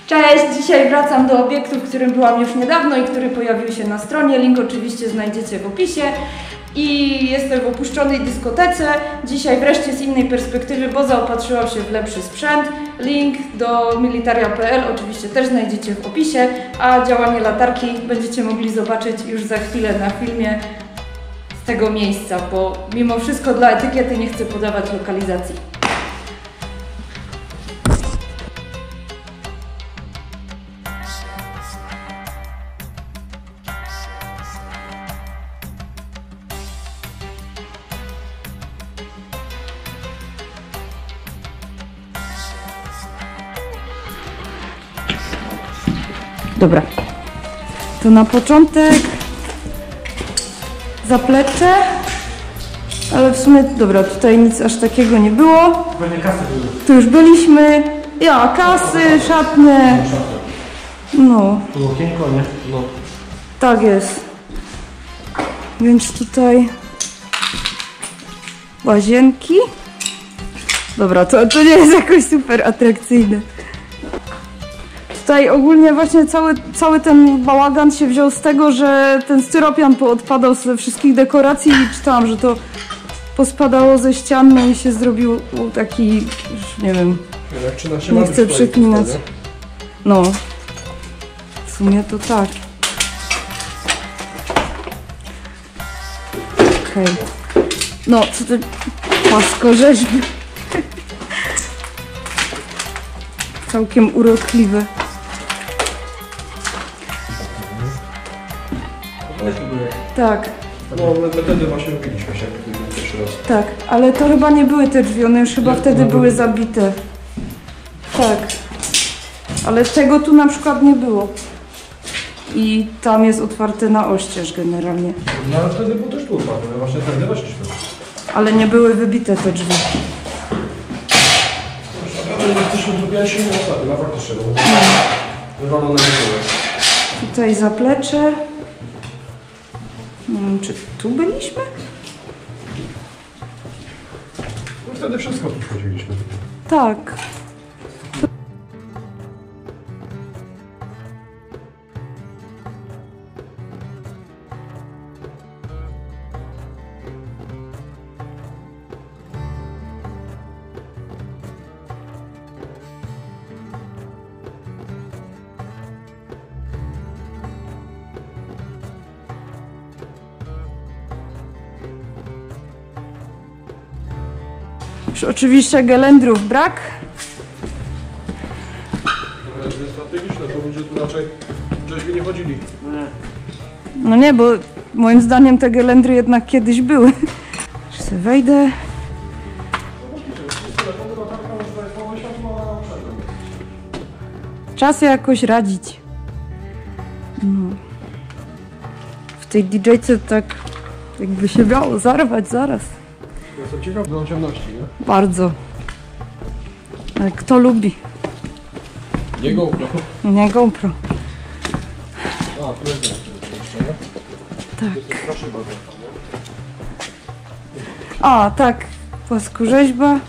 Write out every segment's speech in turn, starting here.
Cześć! Dzisiaj wracam do obiektu, w którym byłam już niedawno i który pojawił się na stronie. Link oczywiście znajdziecie w opisie. I jestem w opuszczonej dyskotece. Dzisiaj wreszcie z innej perspektywy, bo zaopatrzyłam się w lepszy sprzęt. Link do militaria.pl oczywiście też znajdziecie w opisie, a działanie latarki będziecie mogli zobaczyć już za chwilę na filmie z tego miejsca, bo mimo wszystko dla etykiety nie chcę podawać lokalizacji. Dobra, to na początek zaplecze, ale w sumie, dobra, tutaj nic aż takiego nie było. Pewnie kasy były. Tu już byliśmy, ja, kasy, szatnie, no. Tu okienko, nie? No. Tak jest. Więc tutaj łazienki. Dobra, to nie jest jakoś super atrakcyjne. Tutaj ogólnie właśnie cały ten bałagan się wziął z tego, że ten styropian poodpadał ze wszystkich dekoracji i czytałam, że to pospadało ze ścian, no i się zrobił taki, już nie wiem, nie chcę przeklinać. No, w sumie to tak. Okej. No, co to płaskorzeźby. Całkiem urokliwe. Tak. No, my wtedy właśnie robiliśmy się pierwszy raz. Tak, ale to chyba nie były te drzwi, one już chyba wtedy były zabite. Tak. Ale tego tu na przykład nie było. I tam jest otwarte na oścież generalnie. No ale wtedy był też tu otwarty, my właśnie tędy weszliśmy. Ale nie były wybite te drzwi. Ale jesteśmy zrobiali się nie ostatnio, na faktycznie, bo wywalone nie były. Tutaj zaplecze. Nie wiem, czy tu byliśmy? No wtedy wszystko tu wchodziliśmy. Tak. Już oczywiście gelendrów brak. Ale to jest strategiczne, to ludzie tu raczej wcześniej nie chodzili. No nie, bo moim zdaniem te gelendry jednak kiedyś były. Już sobie wejdę. Czas jakoś radzić. No. W tej DJ-ce tak jakby się miało zarwać zaraz. Jestem ciekaw do ciemności, nie? Bardzo. Ale kto lubi? Nie GoPro. Nie GoPro. A, tu jest jeszcze, nie? Tak. Proszę bardzo. A, tak. Płaskorzeźba.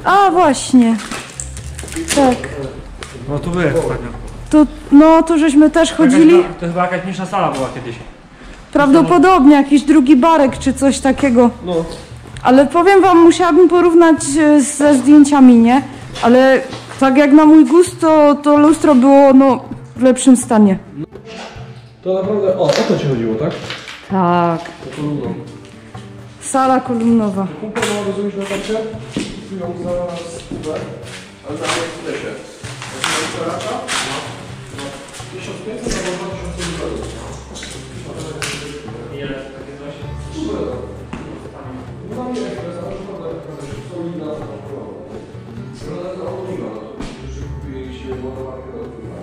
A, właśnie. Tak. No tu byłem ostatnio. To, no, to żeśmy też chodzili. To chyba jakaś mniejsza sala była kiedyś. Prawdopodobnie jakiś drugi barek czy coś takiego. No. Ale powiem wam, musiałabym porównać ze zdjęciami, nie? Ale tak jak na mój gust, to lustro było no, w lepszym stanie. To naprawdę, o to ci chodziło, tak? Tak. To kolumną. Sala kolumnowa. Kumpel ma rozumieć na karcie? Kupują za spółę, ale na Expressie. Jak się przeracza? No. 1500 albo 2000 dolarów. Ile takie coś? Super. No nie Express, a może podać solidna zakupowana. Strona to oliwa, że kupiliście ładowarkę do oliwa.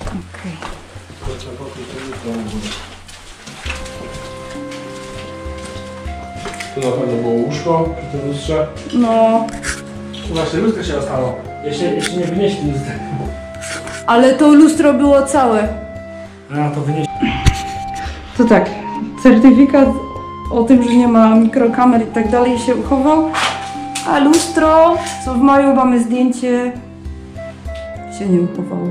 Okej. Tu na pewno było łóżko przy tym lustrze. No, Właśnie lustro się ostało. Jeszcze nie wynieśli lustra. ale to lustro było całe. A to wynieśli. To tak, certyfikat o tym, że nie ma mikrokamer i tak dalej się uchował, a lustro, co w maju mamy zdjęcie, się nie uchowało.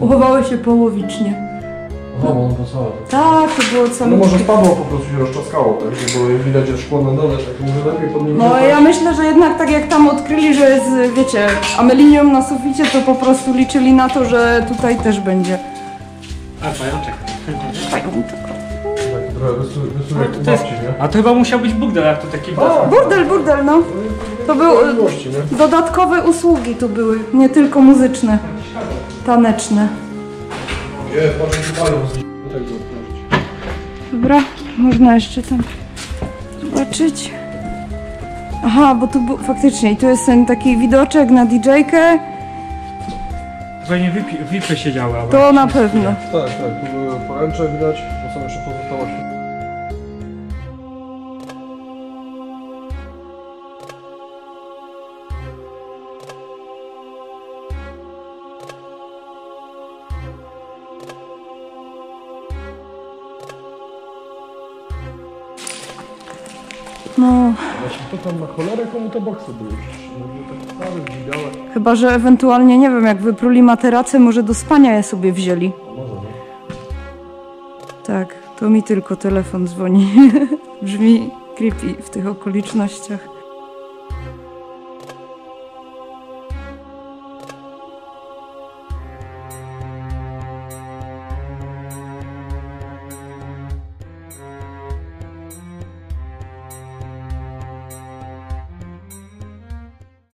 Uchowało się połowicznie. Aha, bo on to całe. Tak, to było całe. No może spadło, po prostu się rozczaskało, tak? Bo widać, że szkło na dole, tak może lepiej podnieść. No ja myślę, że jednak tak jak tam odkryli, że jest, wiecie, amelinium na suficie, to po prostu liczyli na to, że tutaj też będzie. A pajączek. Tak, trochę rysunek u To jest- babci, nie? A to chyba musiał być burdel, jak to taki Burdel, no. To był, Miłości, nie? dodatkowe usługi tu były, nie tylko muzyczne, taneczne. Jest, patrzę, tu palą z tak było. Dobra, można jeszcze tam zobaczyć. Aha, bo tu faktycznie, tu jest ten taki widoczek na DJ-kę, Pewnie VIPy siedziały. albo to jakieś- na pewno. Tak, tak, tu były poręcze widać, bo są jeszcze pozostałości. No, Właśnie to tam na cholerę komu te boksy były przecież. No, tak stare, zdziwiałe. chyba, że ewentualnie, nie wiem, jak wypruli materace, może do spania je sobie wzięli. Może, nie? Tak, to mi tylko telefon dzwoni. Brzmi creepy w tych okolicznościach.